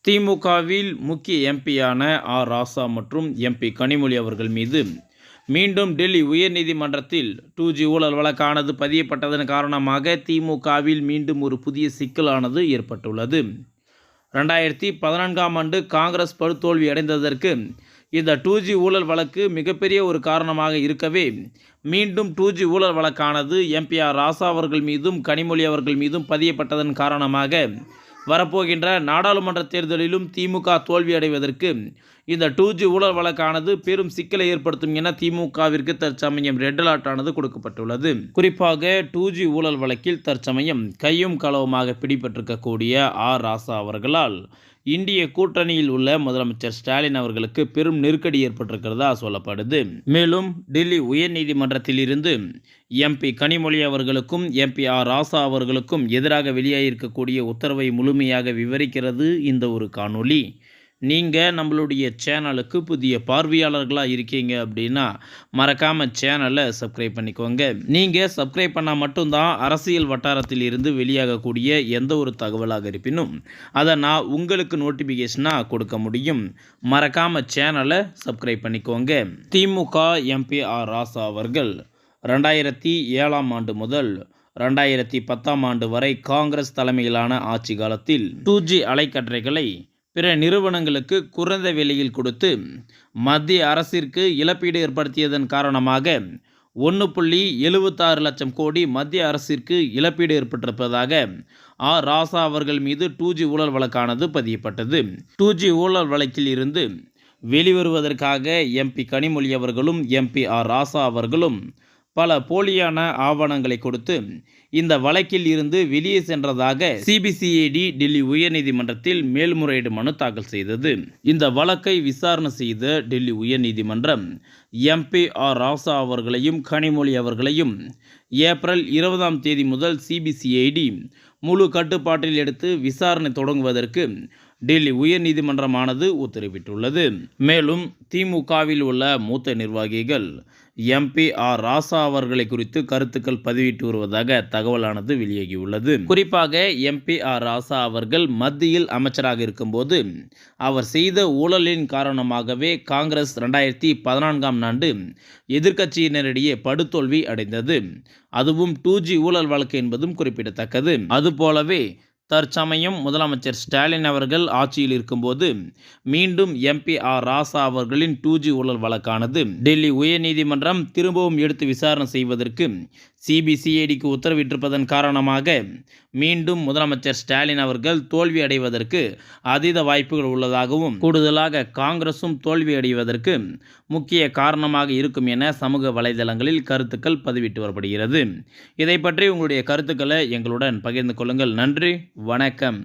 திமுகவில் முக்கிய எம்பியான ஆர். ராசா மற்றும் எம்பி கனிமொழி அவர்கள் மீது மீண்டும் டெல்லி உயர்நீதிமன்றத்தில் 2G ஊழல் வழக்கானது பதியப்பட்டதன் காரணமாக திமுகவில் மீண்டும் ஒரு புதிய சிக்கலானது ஏற்பட்டுள்ளது. 2014ஆம் ஆண்டு காங்கிரஸ் படுதோல்வி அடைந்ததற்கு இந்த 2G ஊழல் வழக்கு மிகப்பெரிய ஒரு காரணமாக இருக்கவே மீண்டும் 2G ஊழல் வழக்கானது எம்பி ஆர். ராசா அவர்கள் மீதும் கனிமொழி அவர்கள் மீதும் பதியப்பட்டதன் காரணமாக வரப்போகின்ற நாடாளுமன்ற தேர்தலிலும் திமுக தோல்வி அடைவதற்கு இந்த 2G ஊழல் வழக்கானது பெரும் சிக்கலை ஏற்படுத்தும் என திமுகவிற்கு தற்சமயம் ரெட் அலர்ட் ஆனது கொடுக்கப்பட்டுள்ளது. குறிப்பாக 2G ஊழல் வழக்கில் தற்சமயம் கையும் களவுமாக பிடிபட்டிருக்கக்கூடிய ஆர். ராசா அவர்களால் இந்திய கூட்டணியில் உள்ள முதலமைச்சர் ஸ்டாலின் அவர்களுக்கு பெரும் நெருக்கடி ஏற்பட்டிருக்கிறதா சொல்லப்படுது. மேலும் டெல்லி உயர்நீதிமன்றத்தில் இருந்து எம்பி கனிமொழி அவர்களுக்கும் எம்பி ஆர். ராசா அவர்களுக்கும் எதிராக வெளியாகியிருக்கக்கூடிய உத்தரவை முழுமையாக விவரிக்கிறது இந்த ஒரு காணொளி. நீங்கள் நம்மளுடைய சேனலுக்கு புதிய பார்வையாளர்களாக இருக்கீங்க அப்படின்னா மறக்காமல் சேனலை சப்ஸ்கிரைப் பண்ணிக்கோங்க. நீங்கள் சப்ஸ்கிரைப் பண்ணால் மட்டும்தான் அரசியல் வட்டாரத்தில் இருந்து வெளியாகக்கூடிய எந்த ஒரு தகவலாக இருப்பினும் அதை நான் உங்களுக்கு நோட்டிஃபிகேஷனாக கொடுக்க முடியும். மறக்காமல் சேனலை சப்ஸ்கிரைப் பண்ணிக்கோங்க. திமுக எம்பி ஆர். ராசா அவர்கள் 2007ஆம் ஆண்டு முதல் 2010ஆம் ஆண்டு வரை காங்கிரஸ் தலைமையிலான ஆட்சி காலத்தில் 2G அலைக்கற்றைகளை பிற நிறுவனங்களுக்கு குறைந்த விலையில் கொடுத்து மத்திய அரசிற்கு இழப்பீடு ஏற்படுத்தியதன் காரணமாக 1.76 லட்சம் கோடி மத்திய அரசிற்கு இழப்பீடு ஏற்பட்டிருப்பதாக ஆர். ராசா அவர்கள் மீது 2G ஊழல் வழக்கானது பதியப்பட்டது. 2G ஊழல் வழக்கில் இருந்து வெளிவருவதற்காக எம்பி கனிமொழி அவர்களும் எம்பி ஆர். ராசா அவர்களும் பல போலியான ஆவணங்களை கொடுத்து இந்த வழக்கில் இருந்து வெளியே சென்றதாக சிபிசிஐடி டெல்லி உயர்நீதிமன்றத்தில் மேல்முறையீடு மனு தாக்கல் செய்தது. இந்த வழக்கை விசாரணை செய்த டெல்லி உயர்நீதிமன்றம் எம்பி ஆர். ராசா அவர்களையும் கனிமொழி அவர்களையும் ஏப்ரல் 20ஆம் தேதி முதல் சிபிசிஐடி முழு கட்டுப்பாட்டில் எடுத்து விசாரணை தொடங்குவதற்கு டெல்லி உயர்நீதிமன்றமானது உத்தரவிட்டுள்ளது. மேலும் திமுகவில் உள்ள மூத்த நிர்வாகிகள் எம்பி ஆர். ராசா அவர்களை குறித்து கருத்துக்கள் பதிவிட்டு வருவதாக தகவலானது வெளியாகியுள்ளது. குறிப்பாக எம்பி ஆர். ராசா அவர்கள் மத்தியில் அமைச்சராக இருக்கும்போது அவர் செய்த ஊழலின் காரணமாகவே காங்கிரஸ் 2014ஆம் ஆண்டு எதிர்க்கட்சியினரிடையே படுதோல்வி அடைந்தது. அதுவும் 2G ஊழல் வழக்கு என்பதும் குறிப்பிடத்தக்கது. அதுபோலவே தற்சமயம் முதலமைச்சர் ஸ்டாலின் அவர்கள் ஆட்சியில் இருக்கும்போது மீண்டும் எம்பி ஆர். ராசா அவர்களின் 2G ஊழல் வழக்கானது டெல்லி உயர்நீதிமன்றம் திரும்பவும் எடுத்து விசாரணை செய்வதற்கு சிபிசிஐடிக்கு உத்தரவிட்டிருப்பதன் காரணமாக மீண்டும் முதலமைச்சர் ஸ்டாலின் அவர்கள் தோல்வி அடைவதற்கு அதீத வாய்ப்புகள் உள்ளதாகவும் கூடுதலாக காங்கிரசும் தோல்வி அடைவதற்கு முக்கிய காரணமாக இருக்கும் என சமூக வலைதளங்களில் கருத்துக்கள் பதிவிட்டு வரப்படுகிறது. இதை பற்றி உங்களுடைய கருத்துக்களை எங்களுடன் பகிர்ந்து கொள்ளுங்கள். நன்றி, வணக்கம்.